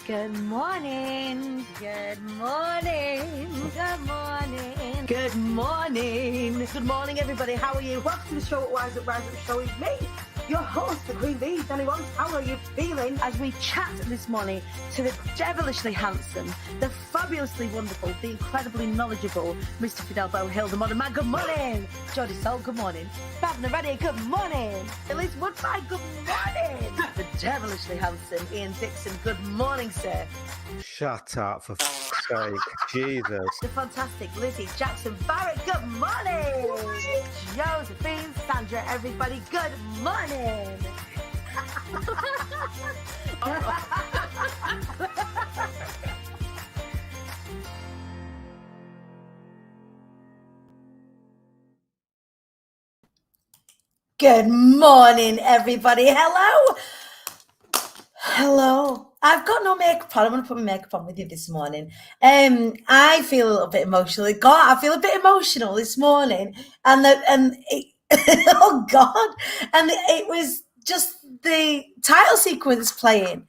Good morning. Good morning. Good morning. Good morning. Good morning, everybody. How are you? Welcome to the show at Rise Up Show with me, your host, the Queen Bee, Dani. How are you feeling? As we chat this morning to the devilishly handsome, the fabulously wonderful, the incredibly knowledgeable Mr. Fidel Hill, the modern man. Good morning. Jodie Salt, good morning. Babna Reddy, good morning. Elise Woodbine, good morning. The devilishly handsome Ian Dixon, good morning, sir. Shut up, for f***'s sake. Jesus. The fantastic Lizzie Jackson Barrett, good morning. Josephine Sandra, everybody, good morning. Good morning, everybody. Hello. Hello. I've got no makeup on. I'm going to put my makeup on with you this morning. I feel a little bit emotional. God, I feel a bit emotional this morning. And oh God. And it was just the title sequence playing.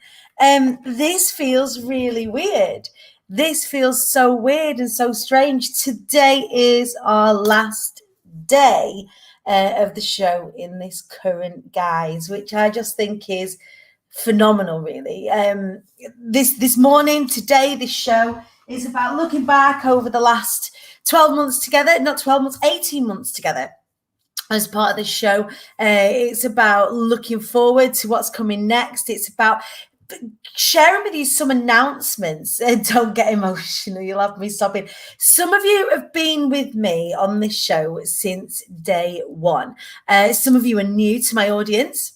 This feels really weird. This feels so weird and so strange. Today is our last day of the show in this current guise, which I just think is phenomenal, really. This morning, today, this show is about looking back over the last 12 months together, not 12 months, 18 months together. As part of the show, it's about looking forward to what's coming next. It's about sharing with you some announcements. Don't get emotional, you'll have me sobbing. Some of you have been with me on this show since day one. Some of you are new to my audience.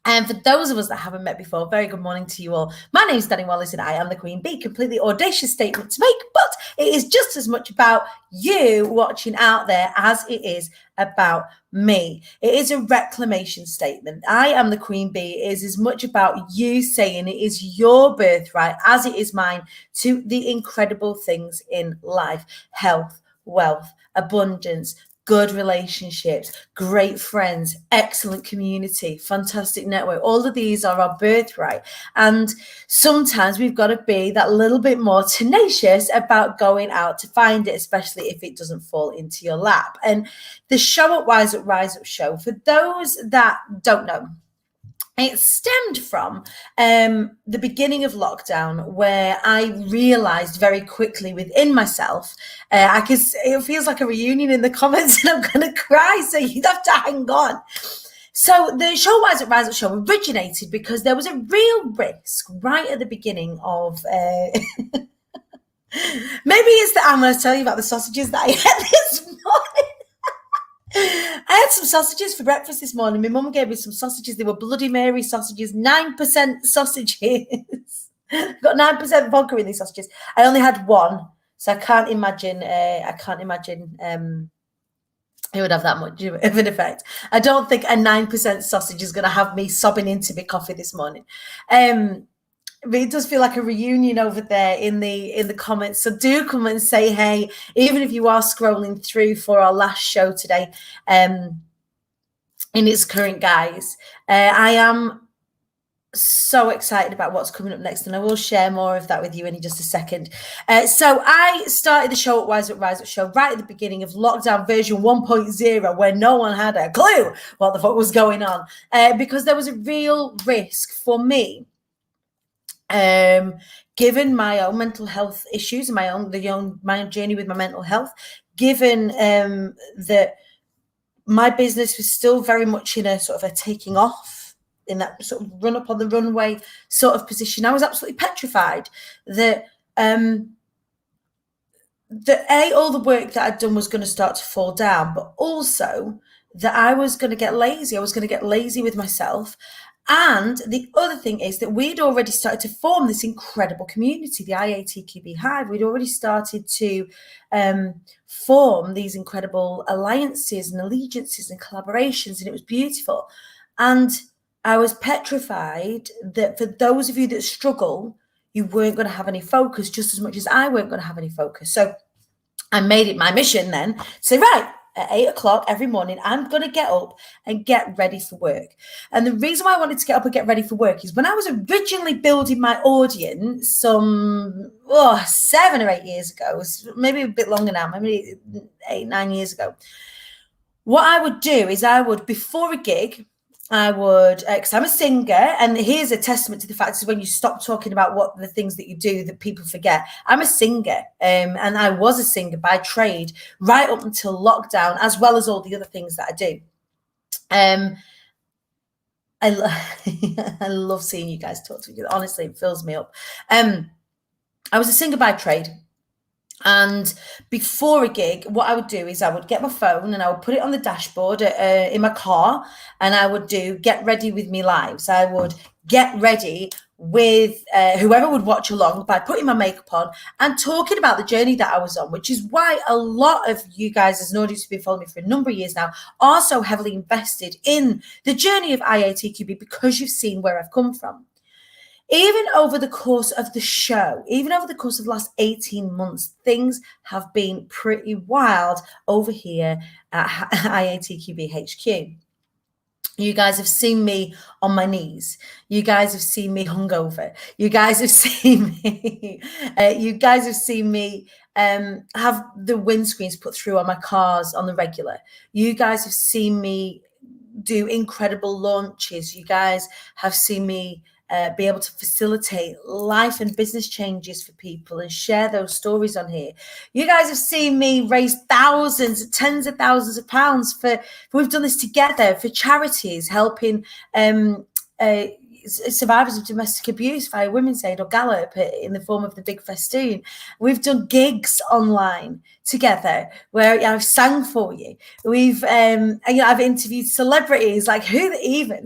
And for those of us that haven't met before, very good morning to you all. My name is Dani Wallace and I am the Queen Bee. Completely audacious statement to make, but it is just as much about you watching out there as it is about me. It is a reclamation statement. I am the Queen Bee. It is as much about you saying it is your birthright as it is mine to the incredible things in life: health, wealth, abundance, good relationships, great friends, excellent community, fantastic network. All of these are our birthright. And sometimes we've got to be that little bit more tenacious about going out to find it, especially if it doesn't fall into your lap. And the show at Rise Up Show, for those that don't know, it stemmed from the beginning of lockdown, where I realized very quickly within myself, it feels like a reunion in the comments and I'm going to cry, so you'd have to hang on. So the show Rise Up Show originated because there was a real risk right at the beginning of... maybe it's that I'm going to tell you about the sausages that I had this morning. I had some sausages for breakfast this morning. My mum gave me some sausages. They were Bloody Mary sausages, 9% sausages. Got 9% vodka in these sausages. I only had one, so I can't imagine. It would have that much of an effect. I don't think a 9% sausage is going to have me sobbing into my coffee this morning. But it does feel like a reunion over there in the comments. So do come and say hey, even if you are scrolling through for our last show today in its current guise. I am so excited about what's coming up next, and I will share more of that with you in just a second. So I started the show at Rise Up Show right at the beginning of lockdown version 1.0, where no one had a clue what the fuck was going on, because there was a real risk for me. Given my own mental health issues and my own journey with my mental health, given that my business was still very much in a sort of a taking off, in that sort of run up on the runway sort of position, I was absolutely petrified that all the work that I'd done was going to start to fall down, but also that I was going to get lazy. I was going to get lazy with myself. And the other thing is that we'd already started to form this incredible community, the IATQB Hive. We'd already started to form these incredible alliances and allegiances and collaborations, and it was beautiful. And I was petrified that for those of you that struggle, you weren't going to have any focus, just as much as I weren't going to have any focus. So I made it my mission then to say, right, at 8 o'clock every morning, I'm going to get up and get ready for work. And the reason why I wanted to get up and get ready for work is when I was originally building my audience some 7 or 8 years ago, maybe a bit longer now, maybe 8, 9 years ago, what I would do is before a gig, I would, because I'm a singer, and here's a testament to the fact is when you stop talking about what the things that you do that people forget. I'm a singer, and I was a singer by trade right up until lockdown, as well as all the other things that I do. I love seeing you guys talk to me. Honestly, it fills me up. I was a singer by trade. And before a gig, what I would do is I would get my phone and I would put it on the dashboard in my car, and I would do Get Ready With Me live. So I would get ready with whoever would watch along by putting my makeup on and talking about the journey that I was on, which is why a lot of you guys as an audience who've been following me for a number of years now are so heavily invested in the journey of IATQB, because you've seen where I've come from. Even over the course of the show, even over the course of the last 18 months, things have been pretty wild over here at IATQB HQ. You guys have seen me on my knees. You guys have seen me hungover. You guys have seen me. Have the windscreens put through on my cars on the regular. You guys have seen me do incredible launches. You guys have seen me be able to facilitate life and business changes for people and share those stories on here. You guys have seen me raise thousands, tens of thousands of pounds we've done this together for charities, helping survivors of domestic abuse via Women's Aid or Gallup in the form of the Big Festoon. We've done gigs online together where I've sang for you. I've interviewed celebrities, like who even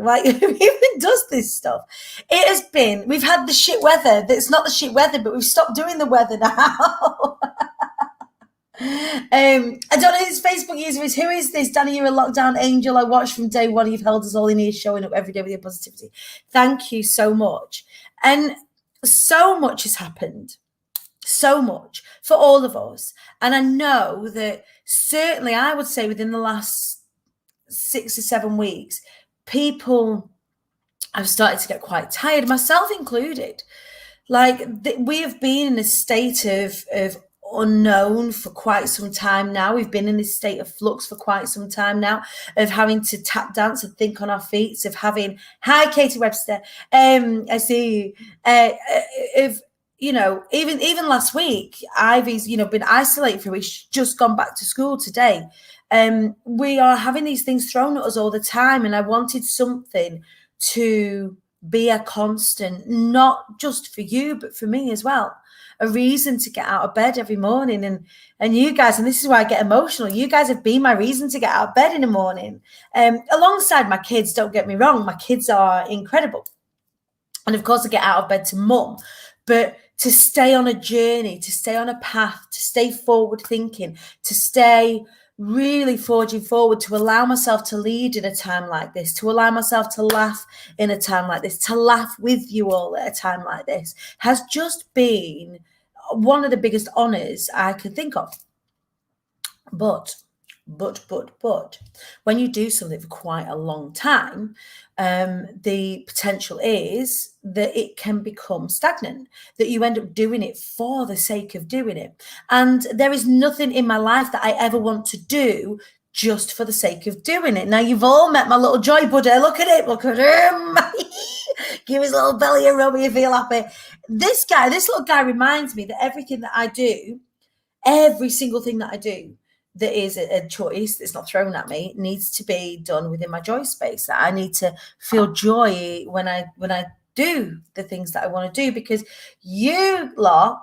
does this stuff? We've had the shit weather. That's not the shit weather, but we've stopped doing the weather now. I don't know who this Facebook user is. Who is this? Dani, you're a lockdown angel. I watched from day one. You've held us all in here, showing up every day with your positivity. Thank you so much. And so much has happened. So much for all of us. And I know that certainly I would say within the last 6 or 7 weeks, people have started to get quite tired, myself included. Like we have been in a state of unknown for quite some time now. We've been in this state of flux for quite some time now, of having to tap dance and think on our feet, of having, hi Katie Webster, I see you, even last week, Ivy's, been isolated for a week. She's just gone back to school today. We are having these things thrown at us all the time, and I wanted something to be a constant, not just for you, but for me as well. A reason to get out of bed every morning. And you guys, and this is why I get emotional, you guys have been my reason to get out of bed in the morning. Alongside my kids, don't get me wrong, my kids are incredible. And of course I get out of bed to mum, but to stay on a journey, to stay on a path, to stay forward thinking, to stay really forging forward, to allow myself to lead in a time like this, to allow myself to laugh in a time like this, to laugh with you all at a time like this, has just been one of the biggest honors I could think of. But when you do something for quite a long time, the potential is that it can become stagnant, that you end up doing it for the sake of doing it. And there is nothing in my life that I ever want to do just for the sake of doing it. Now, you've all met my little joy buddy. Look at it. Look at him. Give his little belly a rub if you feel happy. This little guy reminds me that everything that I do, every single thing that I do, that is a choice that's not thrown at me, needs to be done within my joy space. I need to feel joy when I do the things that I want to do, because you lot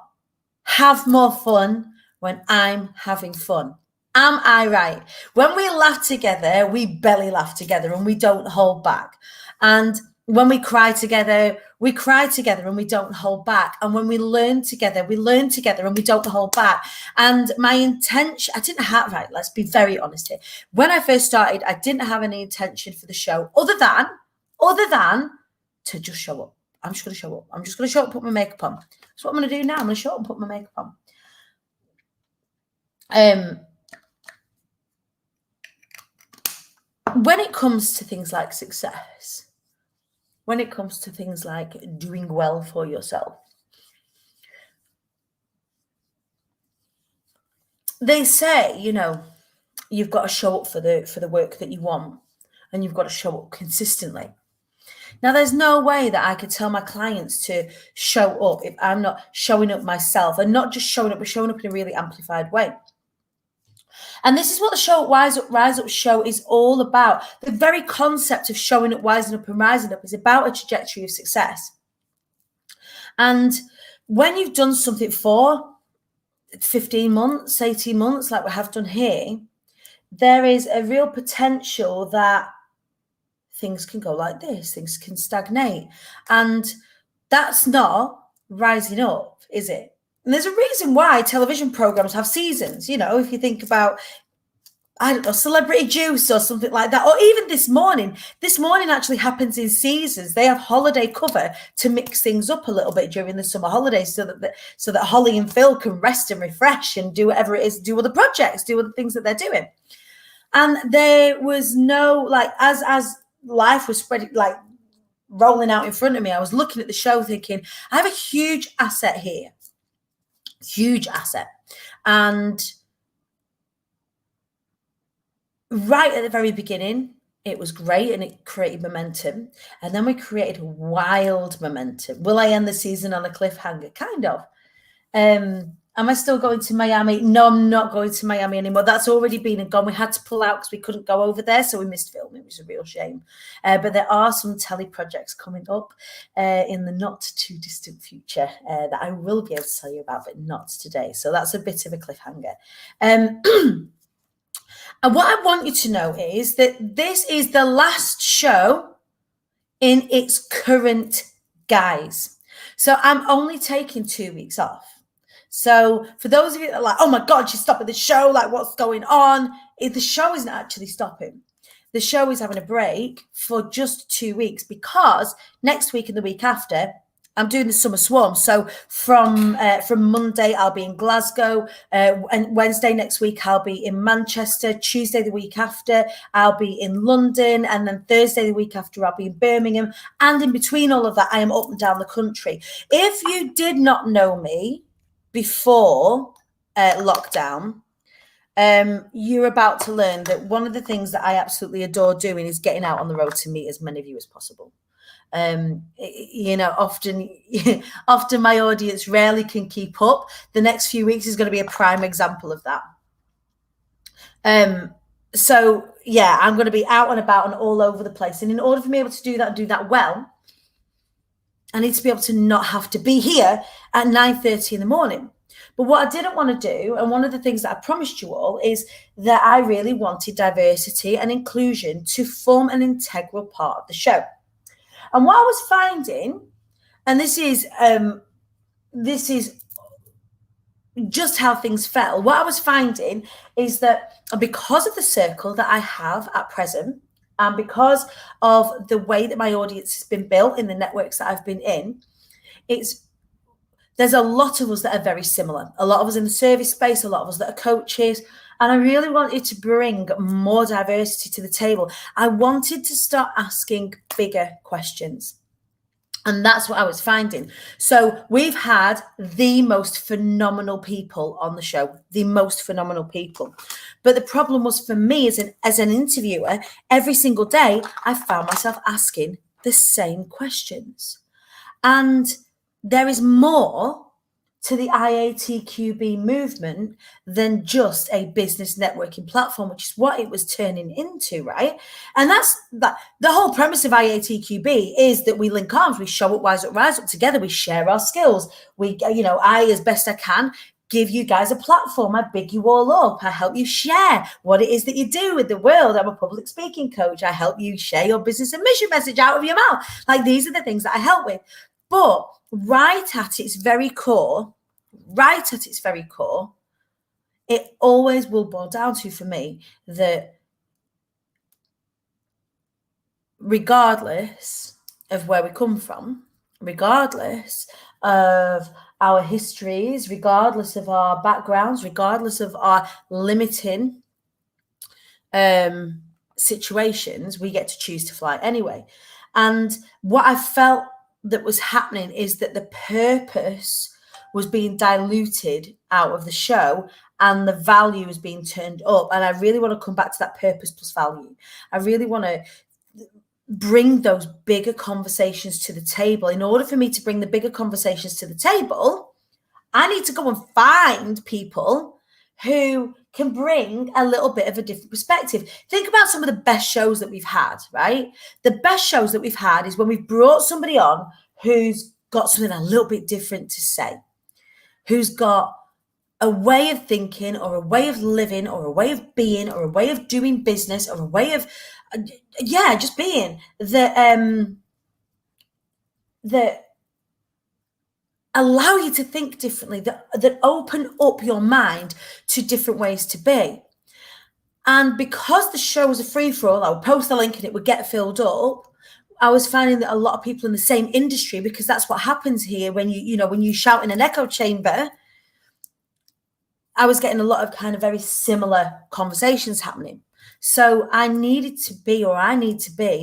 have more fun when I'm having fun. Am I right? When we laugh together, we belly laugh together and we don't hold back. And when we cry together and we don't hold back. And when we learn together and we don't hold back. And my intention, let's be very honest here. When I first started, I didn't have any intention for the show other than to just show up. I'm just going to show up. I'm just going to show up and put my makeup on. That's what I'm going to do now. I'm going to show up and put my makeup on. when it comes to things like success, when it comes to things like doing well for yourself, they say, you know, you've got to show up for the work that you want, and you've got to show up consistently. Now, there's no way that I could tell my clients to show up if I'm not showing up myself, and not just showing up, but showing up in a really amplified way. And this is what the show Wise Up, Rise Up show is all about. The very concept of showing up, wising up, and rising up is about a trajectory of success. And when you've done something for 15 months, 18 months, like we have done here, there is a real potential that things can go like this, things can stagnate. And that's not rising up, is it? And there's a reason why television programs have seasons. You know, if you think about, I don't know, Celebrity Juice or something like that, or even This Morning actually happens in seasons. They have holiday cover to mix things up a little bit during the summer holidays, so that Holly and Phil can rest and refresh and do whatever it is, do other projects, do other things that they're doing. And there was no, like, as life was spreading, like rolling out in front of me, I was looking at the show thinking, I have a huge asset here. Huge asset. And right at the very beginning, it was great and it created momentum. And then we created wild momentum. Will I end the season on a cliffhanger? Kind of. Am I still going to Miami? No, I'm not going to Miami anymore. That's already been and gone. We had to pull out because we couldn't go over there, so we missed filming, which is a real shame. But there are some telly projects coming up in the not too distant future that I will be able to tell you about, but not today. So that's a bit of a cliffhanger. And what I want you to know is that this is the last show in its current guise. So I'm only taking 2 weeks off. So for those of you that are like, oh my God, she's stopping the show, like what's going on? The show isn't actually stopping. The show is having a break for just 2 weeks, because next week and the week after, I'm doing the Summer Swarm. So from Monday, I'll be in Glasgow, and Wednesday next week, I'll be in Manchester. Tuesday the week after, I'll be in London, and then Thursday the week after, I'll be in Birmingham. And in between all of that, I am up and down the country. If you did not know me before lockdown, you're about to learn that one of the things that I absolutely adore doing is getting out on the road to meet as many of you as possible. You know, often my audience rarely can keep up. The next few weeks is going to be a prime example of that. So yeah, I'm going to be out and about and all over the place. And in order for me able to do that and do that well, I need to be able to not have to be here at 9:30 in the morning. But what I didn't want to do, and one of the things that I promised you all, is that I really wanted diversity and inclusion to form an integral part of the show. And what I was finding, and this is just how things fell, what I was finding is that because of the circle that I have at present, and because of the way that my audience has been built in the networks that I've been in, there's a lot of us that are very similar. A lot of us in the service space, a lot of us that are coaches. And I really wanted to bring more diversity to the table. I wanted to start asking bigger questions. And that's what I was finding. So we've had the most phenomenal people on the show, the most phenomenal people. But the problem was for me as an interviewer, every single day, I found myself asking the same questions. And there is more to the IATQB movement than just a business networking platform, which is what it was turning into, right? And that's the whole premise of IATQB is that we link arms, we show up, wise up, rise up together, we share our skills. I, as best I can, give you guys a platform. I big you all up. I help you share what it is that you do with the world. I'm a public speaking coach. I help you share your business and mission message out of your mouth. Like, these are the things that I help with. But right at its very core, it always will boil down to, for me, that regardless of where we come from, regardless of our histories, regardless of our backgrounds, regardless of our limiting situations, we get to choose to fly anyway. And what I felt that was happening is that the purpose was being diluted out of the show and the value is being turned up. And I really want to come back to that purpose plus value. I really want to bring those bigger conversations to the table. In order for me to bring the bigger conversations to the table, I need to go and find people who can bring a little bit of a different perspective. Think about some of the best shows that we've had, right? The best shows that we've had is when we've brought somebody on who's got something a little bit different to say, who's got a way of thinking or a way of living or a way of being or a way of doing business or a way of, just being that allow you to think differently, that open up your mind to different ways to be. And because the show was a free-for-all, I would post the link and it would get filled up. I was finding that a lot of people in the same industry, because that's what happens here when you shout in an echo chamber, I was getting a lot of kind of very similar conversations happening. So I need to be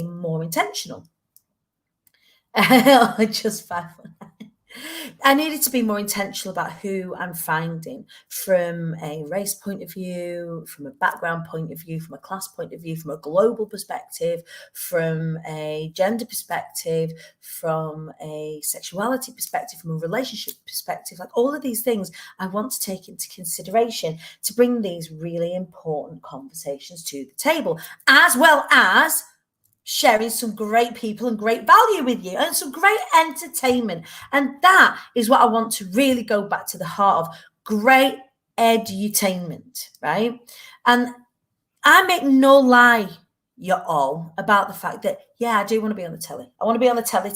more intentional. Just 5. I needed to be more intentional about who I'm finding from a race point of view, from a background point of view, from a class point of view, from a global perspective, from a gender perspective, from a sexuality perspective, from a relationship perspective. Like all of these things I want to take into consideration to bring these really important conversations to the table, as well as sharing some great people and great value with you and some great entertainment. And that is what I want to really go back to the heart of: great edutainment, right? And I make no lie, you all, about the fact that, yeah, I do want to be on the telly. I want to be on the telly.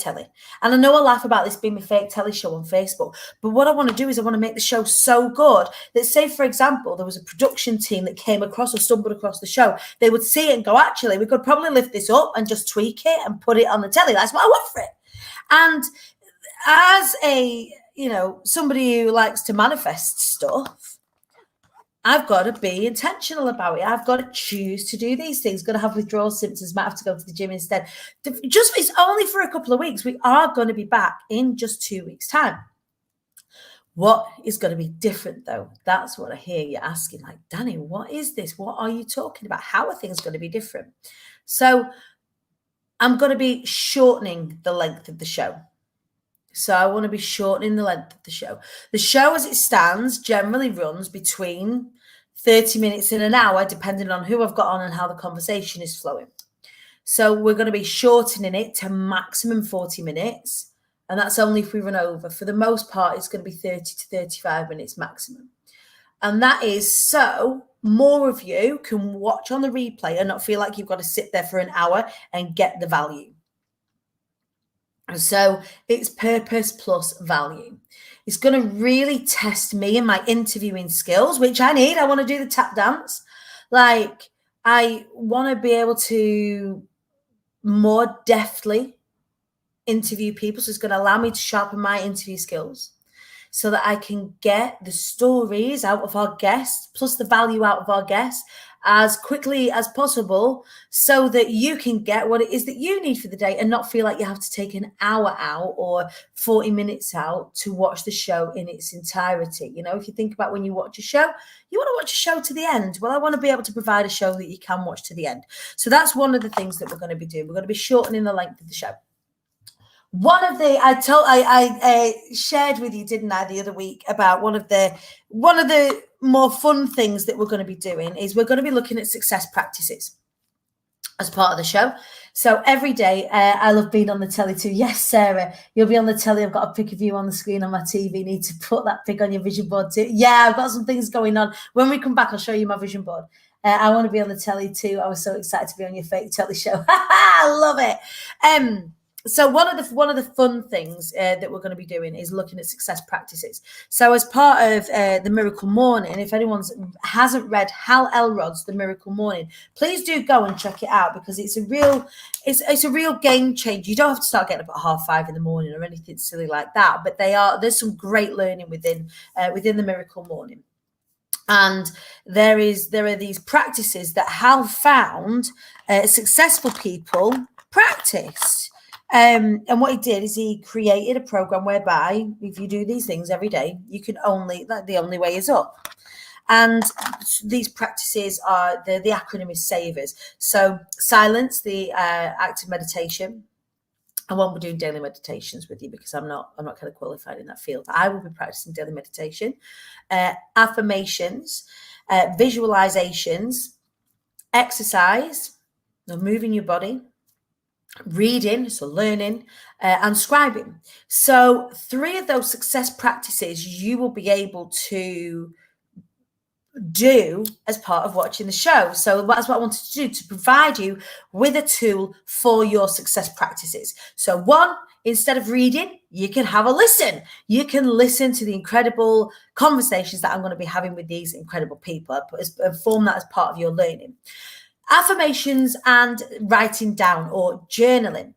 And I know I laugh about this being my fake telly show on Facebook, but what I want to do is I want to make the show so good that, say, for example, there was a production team that came across or stumbled across the show. They would see it and go, actually, we could probably lift this up and just tweak it and put it on the telly. That's what I want for it. And as a, somebody who likes to manifest stuff, I've got to be intentional about it. I've got to choose to do these things. Got to have withdrawal symptoms. Might have to go to the gym instead. It's only for a couple of weeks. We are going to be back in just 2 weeks' time. What is going to be different, though? That's what I hear you asking. Like, Dani, what is this? What are you talking about? How are things going to be different? So I'm going to be shortening the length of the show. So I want to be shortening the length of the show. The show as it stands generally runs between 30 minutes and an hour, depending on who I've got on and how the conversation is flowing. So we're going to be shortening it to maximum 40 minutes. And that's only if we run over. For the most part, it's going to be 30 to 35 minutes maximum. And that is so more of you can watch on the replay and not feel like you've got to sit there for an hour and get the value. So it's purpose plus value. It's going to really test me and my interviewing skills, which I need. I want to do the tap dance. Like, I want to be able to more deftly interview people. So it's going to allow me to sharpen my interview skills so that I can get the stories out of our guests plus the value out of our guests as quickly as possible, so that you can get what it is that you need for the day and not feel like you have to take an hour out or 40 minutes out to watch the show in its entirety. If you think about when you watch a show, you want to watch a show to the end. Well, I want to be able to provide a show that you can watch to the end. So that's one of the things that we're going to be doing. We're going to be shortening the length of the show. One of the I shared with you, didn't I, the other week, about one of the more fun things that we're going to be doing is we're going to be looking at success practices as part of the show. So every day, I love being on the telly too. Yes, Sarah, you'll be on the telly. I've got a pic of you on the screen on my TV. Need to put that pic on your vision board too. Yeah, I've got some things going on. When we come back, I'll show you my vision board. I want to be on the telly too. I was so excited to be on your fake telly show. I love it. So one of the fun things that we're going to be doing is looking at success practices. So as part of the Miracle Morning, if anyone hasn't read Hal Elrod's The Miracle Morning, please do go and check it out, because it's a real game changer. You don't have to start getting up at 5:30 in the morning or anything silly like that, but there's some great learning within the Miracle Morning. And there are these practices that have found successful people practice. And what he did is he created a program whereby if you do these things every day, you can the only way is up. And these practices are, the acronym is SAVERS. So silence, the active meditation. I won't be doing daily meditations with you because I'm not kind of qualified in that field. I will be practicing daily meditation, affirmations, visualizations, exercise, moving your body, reading, so learning, and scribing. So 3 of those success practices you will be able to do as part of watching the show. So that's what I wanted to do, to provide you with a tool for your success practices. So 1, instead of reading, you can have a listen. You can listen to the incredible conversations that I'm going to be having with these incredible people. I form that as part of your learning. Affirmations and writing down or journaling.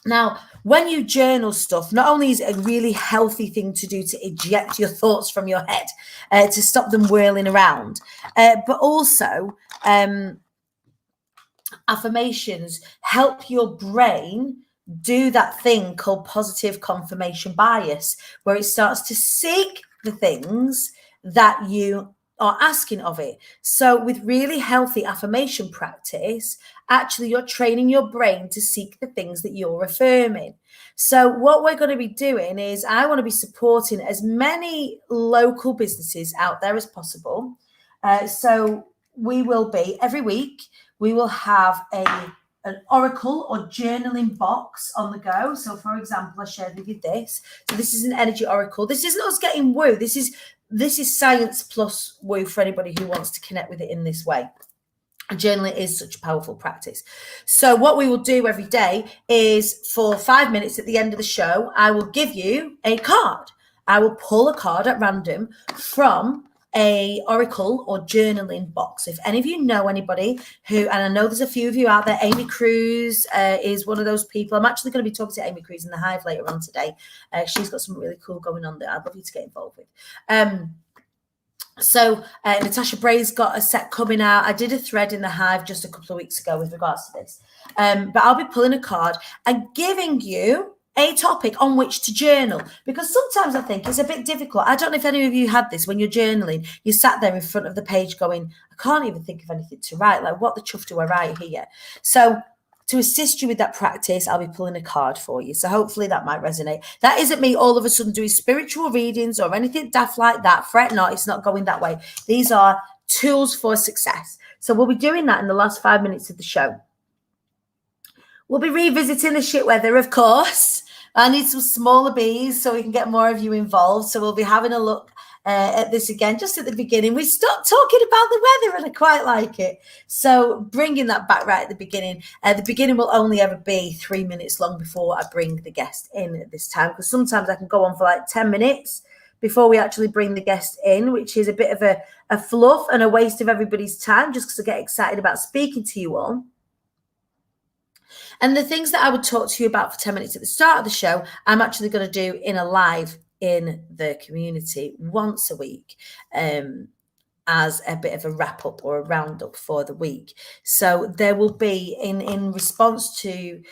Now, when you journal stuff, not only is it a really healthy thing to do to eject your thoughts from your head, to stop them whirling around, but also affirmations help your brain do that thing called positive confirmation bias, where it starts to seek the things that you are asking of it. So with really healthy affirmation practice, actually you're training your brain to seek the things that you're affirming. So what we're going to be doing is I want to be supporting as many local businesses out there as possible. So we will be, every week, we will have an oracle or journaling box on the go. So for example, I shared with you this. So this is an energy oracle. This isn't us getting woo. This is science plus woo for anybody who wants to connect with it in this way. Journaling is such a powerful practice. So what we will do every day is, for 5 minutes at the end of the show, I will give you a card. I will pull a card at random from a oracle or journaling box. If any of you know anybody who, and I know there's a few of you out there, Amy Cruz is one of those people. I'm actually going to be talking to Amy Cruz in the Hive later on today. She's got some really cool going on there. I'd love you to get involved with. So Natasha Bray's got a set coming out. I did a thread in the Hive just a couple of weeks ago with regards to this. But I'll be pulling a card and giving you a topic on which to journal, because sometimes I think it's a bit difficult. I don't know if any of you had this when you're journaling. You sat there in front of the page going, I can't even think of anything to write. Like, what the chuff do I write here? So to assist you with that practice, I'll be pulling a card for you. So hopefully that might resonate. That isn't me all of a sudden doing spiritual readings or anything daft like that. Fret not, it's not going that way. These are tools for success. So we'll be doing that in the last 5 minutes of the show. We'll be revisiting the shit weather, of course. I need some smaller bees so we can get more of you involved. So we'll be having a look at this again just at the beginning. We stopped talking about the weather and I quite like it. So bringing that back right at the beginning. The beginning will only ever be 3 minutes long before I bring the guest in at this time, because sometimes I can go on for like 10 minutes before we actually bring the guest in, which is a bit of a fluff and a waste of everybody's time just because I get excited about speaking to you all. And the things that I would talk to you about for 10 minutes at the start of the show, I'm actually going to do in a live in the community once a week as a bit of a wrap up or a roundup for the week. So there will be, in response to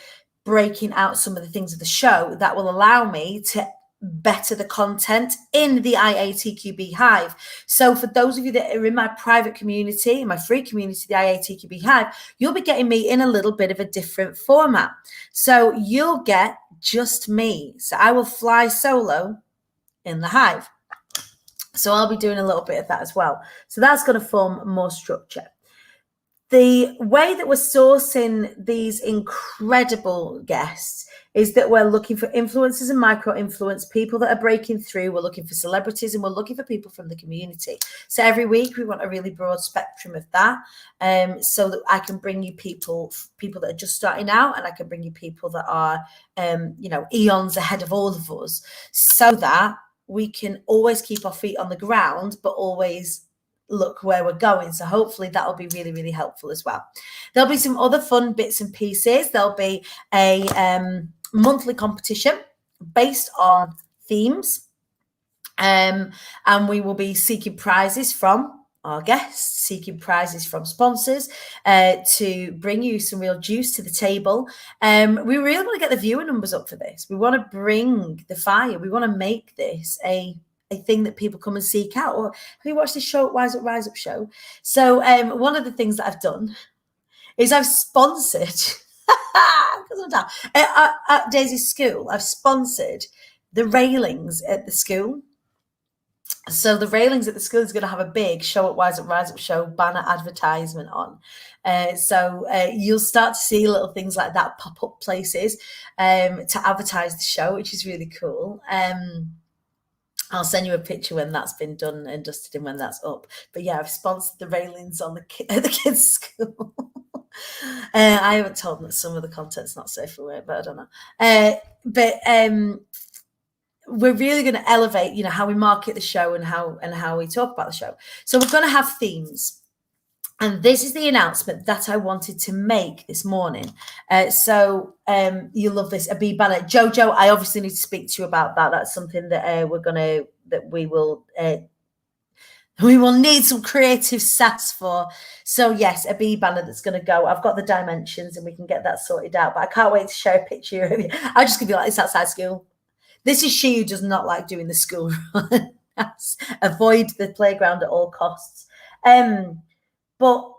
breaking out some of the things of the show, that will allow me to better the content in the IATQB Hive. So for those of you that are in my private community, my free community, the IATQB Hive, you'll be getting me in a little bit of a different format. So you'll get just me. So I will fly solo in the Hive. So I'll be doing a little bit of that as well. So that's going to form more structure. The way that we're sourcing these incredible guests is that we're looking for influencers and micro-influence, people that are breaking through. We're looking for celebrities and we're looking for people from the community. So every week we want a really broad spectrum of that, so that I can bring you people that are just starting out, and I can bring you people that are, eons ahead of all of us, so that we can always keep our feet on the ground, but always look where we're going. So hopefully that will be really, really helpful as well. There'll be some other fun bits and pieces. There'll be a monthly competition based on themes. And we will be seeking prizes from our guests, seeking prizes from sponsors to bring you some real juice to the table. We really want to get the viewer numbers up for this. We want to bring the fire. We want to make this a thing that people come and seek out. Or have you watched the show, Rise Up show? So one of the things that I've done is I've sponsored, because I'm down, at Daisy's school, I've sponsored the railings at the school. So the railings at the school is going to have a big Show Up, Rise Up show banner advertisement on. So you'll start to see little things like that pop up places to advertise the show, which is really cool. I'll send you a picture when that's been done and dusted and when that's up. But yeah, I've sponsored the railings on the kids' school. I haven't told them that some of the content's not safe for work, but I don't know. But we're really going to elevate, you know, how we market the show and how we talk about the show. So we're going to have themes. And this is the announcement that I wanted to make this morning. So you love this, a bee banner. Jojo, I obviously need to speak to you about that. That's something that we will need some creative sass for. So yes, a bee banner that's going to go. I've got the dimensions and we can get that sorted out. But I can't wait to share a picture of you. I'm just going to be like this outside school. This is she who does not like doing the school run. Avoid the playground at all costs. But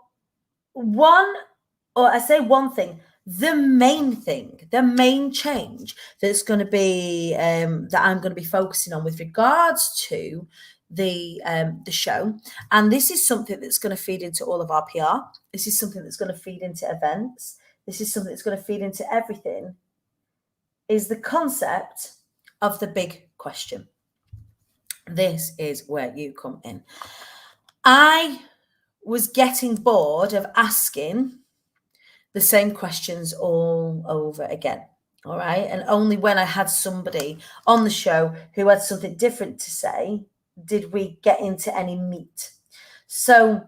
one thing, the main change that's going to be that I'm going to be focusing on with regards to the show, and this is something that's going to feed into all of our PR. This is something that's going to feed into events. This is something that's going to feed into everything. Is the concept of the big question. This is where you come in. I was getting bored of asking the same questions all over again. All right. And only when I had somebody on the show who had something different to say did we get into any meat. So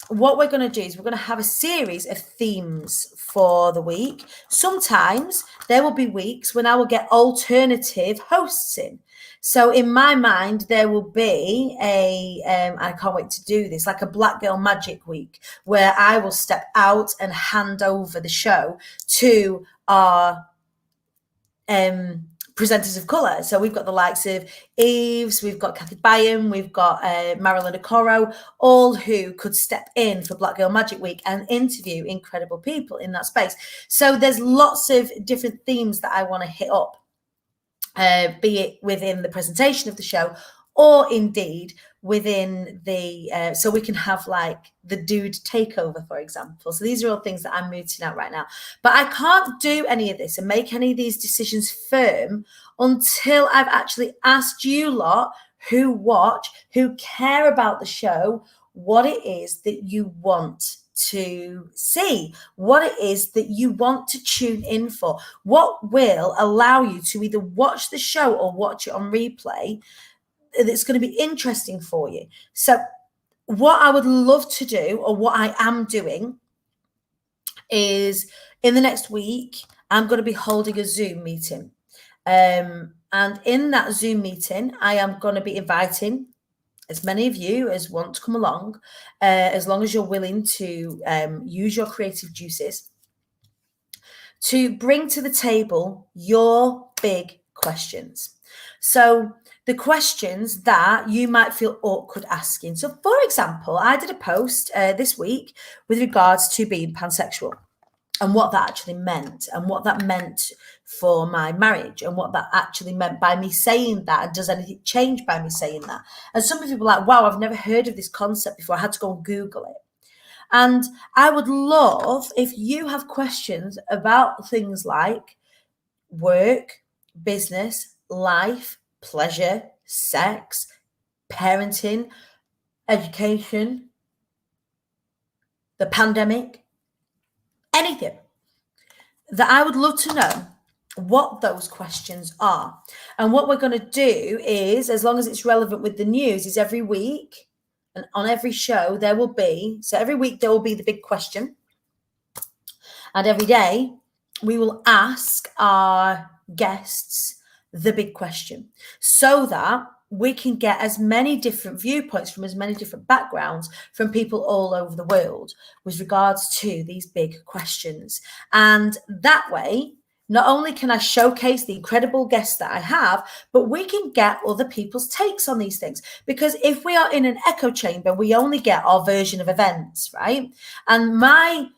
what we're going to do is we're going to have a series of themes for the week. Sometimes there will be weeks when I will get alternative hosts in. So in my mind, there will be I can't wait to do this, like a Black Girl Magic week where I will step out and hand over the show to our presenters of colour. So we've got the likes of Eves, we've got Kathy Byam, we've got Marilyn Okoro, all who could step in for Black Girl Magic Week and interview incredible people in that space. So there's lots of different themes that I want to hit up, be it within the presentation of the show or indeed within the, so we can have like the dude takeover, for example. So these are all things that I'm mooting out right now. But I can't do any of this and make any of these decisions firm until I've actually asked you lot who watch, who care about the show, what it is that you want to see, what it is that you want to tune in for, what will allow you to either watch the show or watch it on replay that's going to be interesting for you. So what I would love to do, or what I am doing, is in the next week, I'm going to be holding a Zoom meeting. And in that Zoom meeting, I am going to be inviting as many of you as want to come along, as long as you're willing to use your creative juices to bring to the table your big questions. So the questions that you might feel awkward asking. So for example, I did a post this week with regards to being pansexual and what that actually meant and what that meant for my marriage and what that actually meant by me saying that, and does anything change by me saying that? And some people were like, wow, I've never heard of this concept before. I had to go and Google it. And I would love if you have questions about things like work, business, life, pleasure, sex, parenting, education, the pandemic, anything, that I would love to know what those questions are. And what we're going to do is, as long as it's relevant with the news, is every week and on every show there will be, so every week there will be the big question, and every day we will ask our guests the big question, so that we can get as many different viewpoints from as many different backgrounds from people all over the world with regards to these big questions. And that way, not only can I showcase the incredible guests that I have, but we can get other people's takes on these things. Because if we are in an echo chamber, we only get our version of events, right? And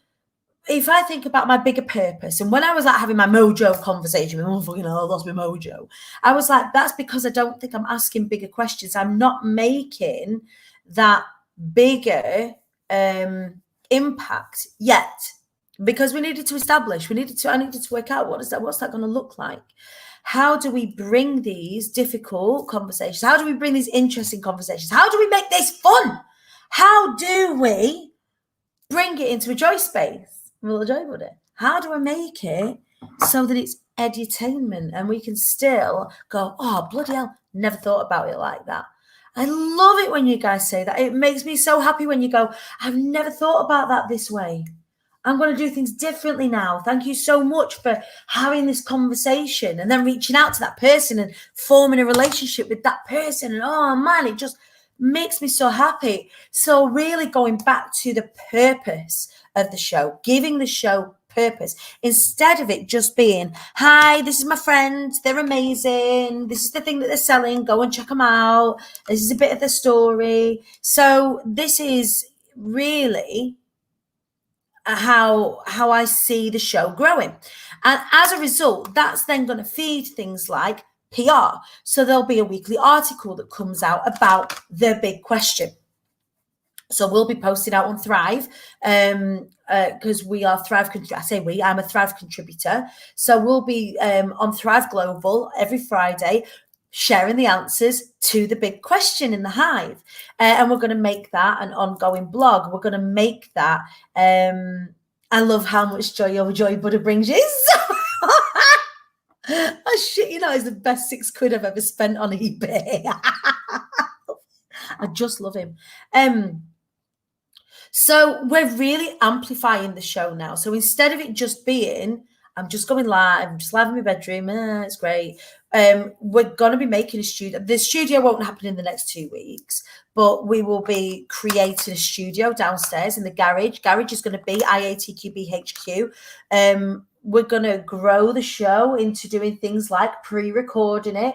if I think about my bigger purpose, and when I was like having my mojo conversation, I lost my mojo. I was like, that's because I don't think I'm asking bigger questions. I'm not making that bigger impact yet, because I needed to work out what's that going to look like? How do we bring these difficult conversations? How do we bring these interesting conversations? How do we make this fun? How do we bring it into a joy space? Will joy with it? How do I make it so that it's edutainment and we can still go, oh, bloody hell, never thought about it like that. I love it when you guys say that. It makes me so happy when you go, I've never thought about that this way. I'm going to do things differently now. Thank you so much for having this conversation and then reaching out to that person and forming a relationship with that person. And oh man, it just makes me so happy. So really going back to the purpose of the show, giving the show purpose instead of it just being, hi, this is my friend, they're amazing, this is the thing that they're selling, go and check them out, this is a bit of the story. So this is really how I see the show growing, and as a result, that's then going to feed things like PR. So there'll be a weekly article that comes out about the big question. So we'll be posting out on Thrive, because we are Thrive. I say we, I'm a Thrive contributor. So we'll be on Thrive Global every Friday, sharing the answers to the big question in the Hive. And we're going to make that an ongoing blog. We're going to make that. I love how much joy your joy butter brings you. Oh shit, it's the best £6 I've ever spent on eBay. I just love him. So we're really amplifying the show now. So instead of it just being, I'm just going live, I'm just live in my bedroom, it's great. We're going to be making a studio. The studio won't happen in the next 2 weeks, but we will be creating a studio downstairs in the garage. Garage is going to be IATQB HQ. We're going to grow the show into doing things like pre-recording it,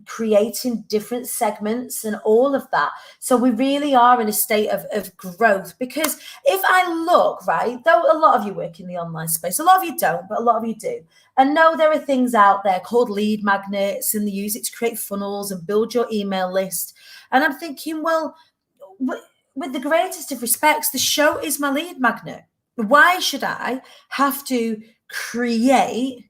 creating different segments and all of that. So we really are in a state of growth, because if I look, right, though a lot of you work in the online space, a lot of you don't, but a lot of you do, and know there are things out there called lead magnets, and they use it to create funnels and build your email list. And I'm thinking, well, with the greatest of respects, the show is my lead magnet. Why should I have to create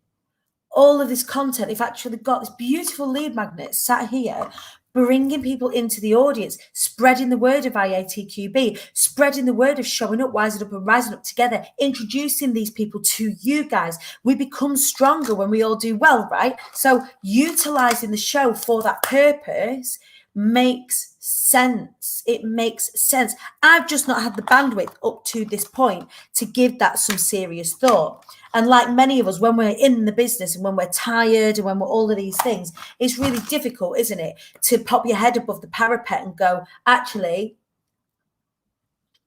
all of this content if I've actually got this beautiful lead magnet sat here, bringing people into the audience, spreading the word of IATQB, spreading the word of showing up, wising up and rising up together, introducing these people to you guys. We become stronger when we all do well, right? So utilizing the show for that purpose makes sense. It makes sense. I've just not had the bandwidth up to this point to give that some serious thought. And like many of us, when we're in the business and when we're tired and when we're all of these things, it's really difficult, isn't it, to pop your head above the parapet and go, actually,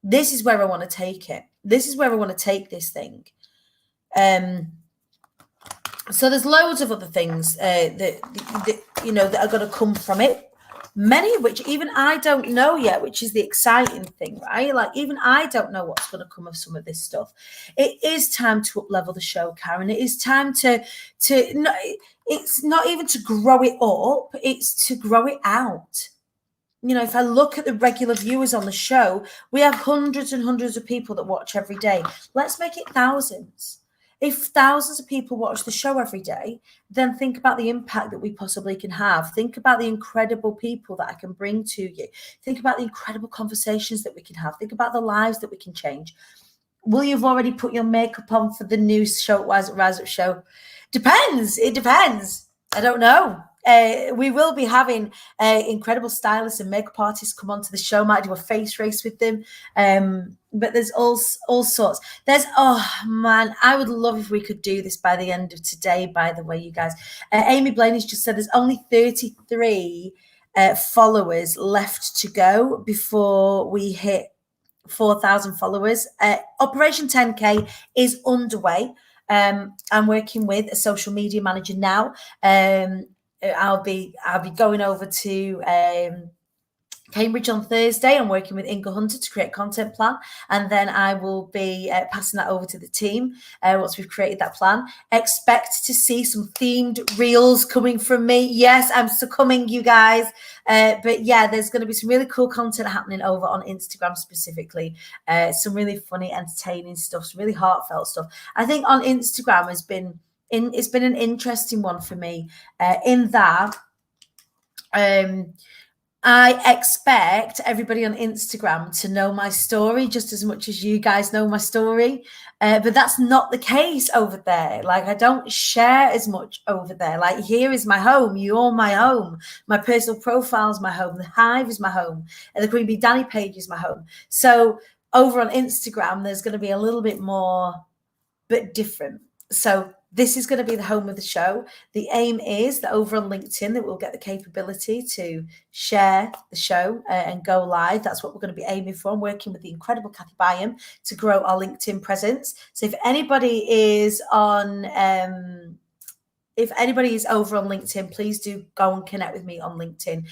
this is where I want to take it. This is where I want to take this thing. So there's loads of other things that are going to come from it. Many of which even I don't know yet, which is the exciting thing, right? Like even I don't know what's going to come of some of this stuff. It is time to up-level the show, Karen. It is time to it's not even to grow it up, it's to grow it out. If I look at the regular viewers on the show, we have hundreds and hundreds of people that watch every day. Let's make it thousands. If thousands of people watch the show every day, then think about the impact that we possibly can have. Think about the incredible people that I can bring to you. Think about the incredible conversations that we can have. Think about the lives that we can change. Will you have already put your makeup on for the new show, Rise Up show? Depends. It depends. I don't know. we will be having incredible stylists and makeup artists come onto the show. Might do a face race with them. But there's all sorts. Oh man, I would love if we could do this by the end of today, by the way, you guys. Amy Blaney's just said there's only 33 followers left to go before we hit 4,000 followers. Operation 10K is underway. I'm working with a social media manager now. I'll be going over to Cambridge on Thursday. I'm working with Inga Hunter to create a content plan, and then I will be passing that over to the team once we've created that plan. Expect to see some themed reels coming from me. Yes, I'm succumbing, you guys. But yeah, there's going to be some really cool content happening over on Instagram specifically. Some really funny, entertaining stuff, some really heartfelt stuff. I think on Instagram it's been an interesting one for me in that I expect everybody on Instagram to know my story just as much as you guys know my story. But that's not the case over there. Like, I don't share as much over there. Like, here is my home. You're my home. My personal profile is my home. The Hive is my home. And the Queen Bee Dani page is my home. So over on Instagram, there's going to be a little bit more, but different. So this is going to be the home of the show. The aim is that over on LinkedIn that we'll get the capability to share the show and go live. That's what we're going to be aiming for. I'm working with the incredible Kathy Byam to grow our LinkedIn presence. So if anybody is over on LinkedIn, please do go and connect with me on LinkedIn.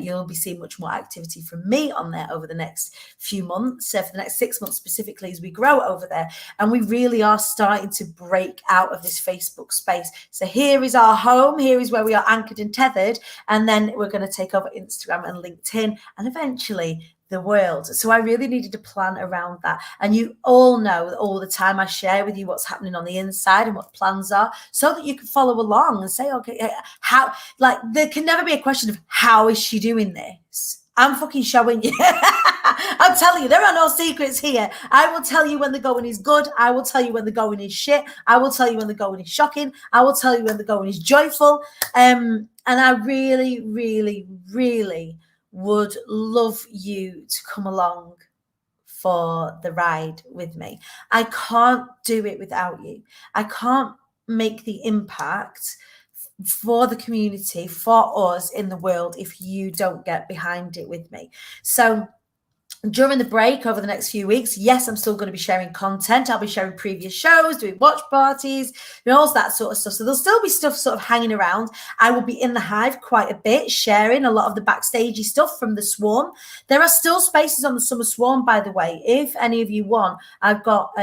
You'll be seeing much more activity from me on there over the next few months, for the next 6 months specifically, as we grow over there. And we really are starting to break out of this Facebook space. So here is our home. Here is where we are anchored and tethered. And then we're going to take over Instagram and LinkedIn and eventually the world. So I really needed to plan around that. And you all know that all the time I share with you what's happening on the inside and what the plans are, so that you can follow along and say, okay, how, like, there can never be a question of how is she doing this? I'm fucking showing you. I'm telling you, there are no secrets here. I will tell you when the going is good. I will tell you when the going is shit. I will tell you when the going is shocking. I will tell you when the going is joyful. And I really, really, really would love you to come along for the ride with me. I can't do it without you. I can't make the impact for the community, for us in the world, if you don't get behind it with me. So during the break over the next few weeks, yes, I'm still going to be sharing content. I'll be sharing previous shows, doing watch parties, all that sort of stuff. So there'll still be stuff sort of hanging around. I will be in the Hive quite a bit, sharing a lot of the backstagey stuff from the Swarm. There are still spaces on the Summer Swarm, by the way, if any of you want. I've got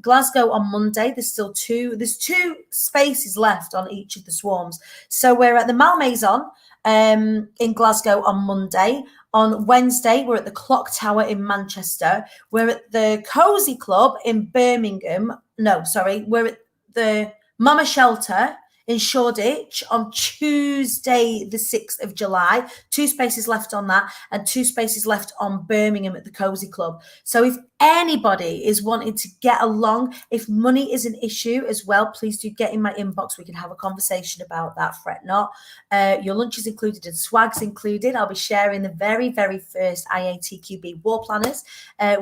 Glasgow on Monday. There's two spaces left on each of the Swarms. So we're at the Malmaison in Glasgow on Monday. On Wednesday, we're at the Clock Tower in Manchester. We're at the Cozy Club in Birmingham. No, sorry. We're at the Mama Shelter in Shoreditch on Tuesday, the 6th of July. 2 spaces left on that, and 2 spaces left on Birmingham at the Cozy Club. So if anybody is wanting to get along, if money is an issue as well, please do get in my inbox. We can have a conversation about that. Fret not. Your lunch is included and swag's included. I'll be sharing the very, very first IATQB wall planners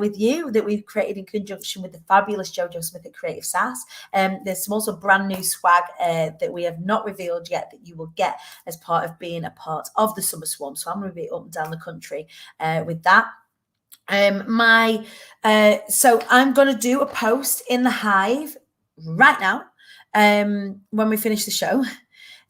with you that we've created in conjunction with the fabulous Jojo Smith at Creative Sass. There's some also brand new swag that we have not revealed yet that you will get as part of being a part of the Summer Swarm. So I'm going to be up and down the country with that. So I'm going to do a post in the Hive right now when we finish the show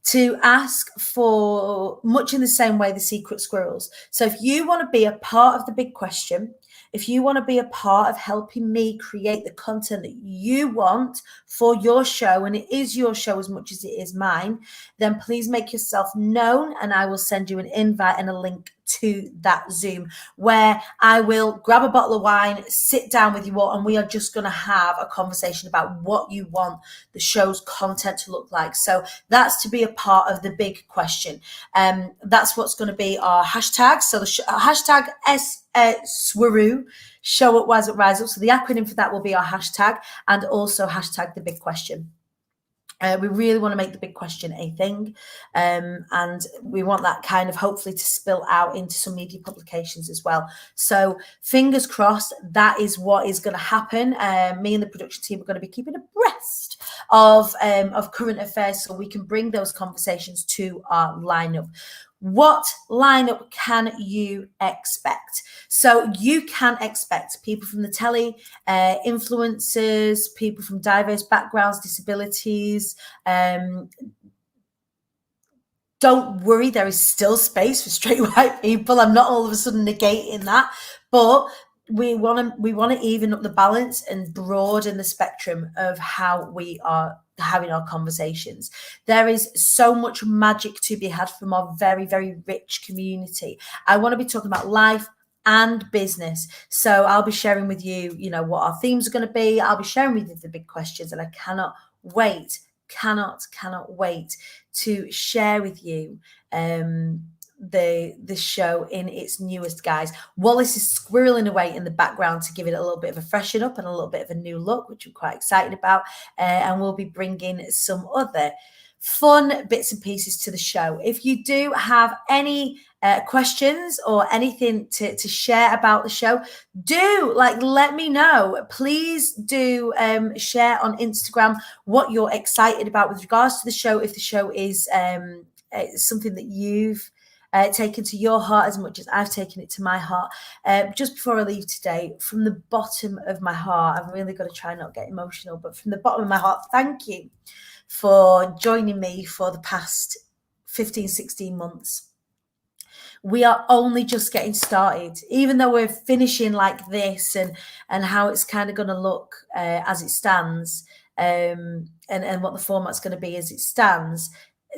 to ask for, much in the same way, the secret squirrels. So if you want to be a part of the big question, if you want to be a part of helping me create the content that you want for your show, and it is your show as much as it is mine, then please make yourself known and I will send you an invite and a link to that Zoom where I will grab a bottle of wine, sit down with you all, and we are just going to have a conversation about what you want the show's content to look like. So that's to be a part of the big question. That's what's going to be our hashtag. So the hashtag SUWURU, show up, wise up, rise up. So the acronym for that will be our hashtag, and also hashtag the big question. We really want to make the big question a thing, and we want that kind of hopefully to spill out into some media publications as well. So fingers crossed, that is what is going to happen. Me and the production team are going to be keeping abreast of current affairs so we can bring those conversations to our lineup. What lineup can you expect? So you can expect people from the telly, influencers, people from diverse backgrounds, disabilities. Don't worry, there is still space for straight white people. I'm not all of a sudden negating that, but we want to even up the balance and broaden the spectrum of how we are having our conversations. There is so much magic to be had from our very, very rich community. I want to be talking about life and business. So I'll be sharing with you, what our themes are going to be. I'll be sharing with you the big questions, and I cannot wait to share with you the show in its newest guise. Wallace is squirreling away in the background to give it a little bit of a freshen up and a little bit of a new look, which I'm quite excited about. And we'll be bringing some other fun bits and pieces to the show. If you do have any questions or anything to share about the show, let me know. Please do share on Instagram what you're excited about with regards to the show. If the show is something that you've taken to your heart as much as I've taken it to my heart. Just before I leave today, from the bottom of my heart, I've really got to try not get emotional, but from the bottom of my heart, thank you for joining me for the past 15, 16 months. We are only just getting started, even though we're finishing like this and how it's kind of going to look as it stands, and what the format's going to be as it stands.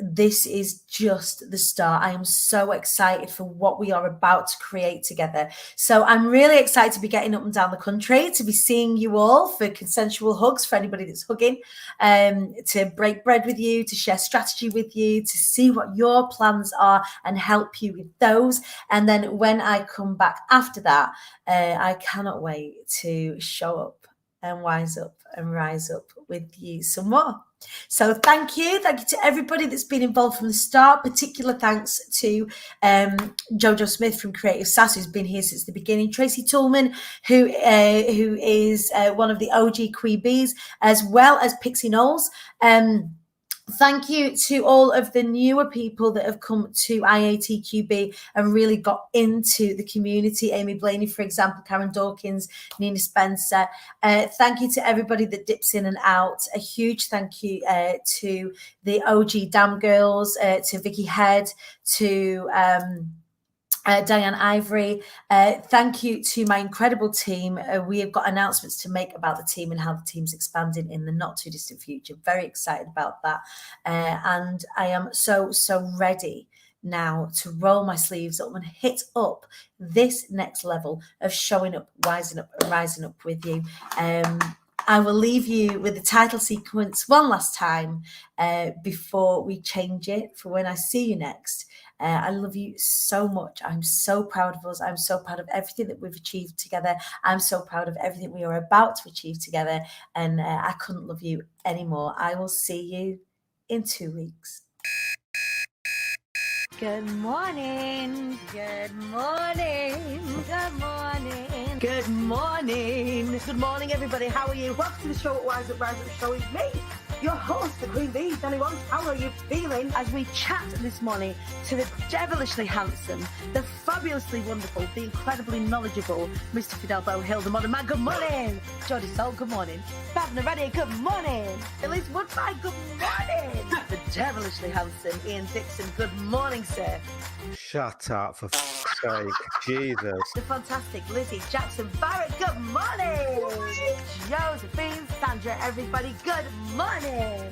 This is just the start. I am so excited for what we are about to create together. So I'm really excited to be getting up and down the country, to be seeing you all for consensual hugs, for anybody that's hugging, to break bread with you, to share strategy with you, to see what your plans are and help you with those. And then when I come back after that, I cannot wait to show up and wise up and rise up with you some more. So thank you to everybody that's been involved from the start. Particular thanks to Jojo Smith from Creative Sass, who's been here since the beginning. Tracy Toolman, who is one of the OG Queebees, as well as Pixie Knowles. Thank you to all of the newer people that have come to IATQB and really got into the community. Amy Blaney, for example, Karen Dawkins, Nina Spencer. Thank you to everybody that dips in and out. A huge thank you to the OG Damn Girls, to Vicky Head, to Diane Ivory. Thank you to my incredible team. We have got announcements to make about the team and how the team's expanding in the not too distant future. Very excited about that. And I am so ready now to roll my sleeves up and hit up this next level of showing up, wising up and rising up with you. I will leave you with the title sequence one last time before we change it for when I see you next. I love you so much. I'm so proud of us. I'm so proud of everything that we've achieved together. I'm so proud of everything we are about to achieve together. And I couldn't love you anymore. I will see you in 2 weeks. Good morning. Good morning. Good morning. Good morning. Good morning, everybody. How are you? Welcome to the show at Rise Up, Rise Up Show with me, your host, the Queen Bee, Dani. How are you feeling? As we chat this morning to the devilishly handsome, the fabulously wonderful, the incredibly knowledgeable Mr. Fidel Bohill, the modern man. Good morning. Jodie Soul, good morning. Fab Naredi, good morning. Elise Woodbine, good morning. The devilishly handsome Ian Dixon, good morning, sir. Shut up, for fuck's sake. Jesus. The fantastic Lizzie Jackson Barrett, good morning. Josephine Sandra, everybody, good morning.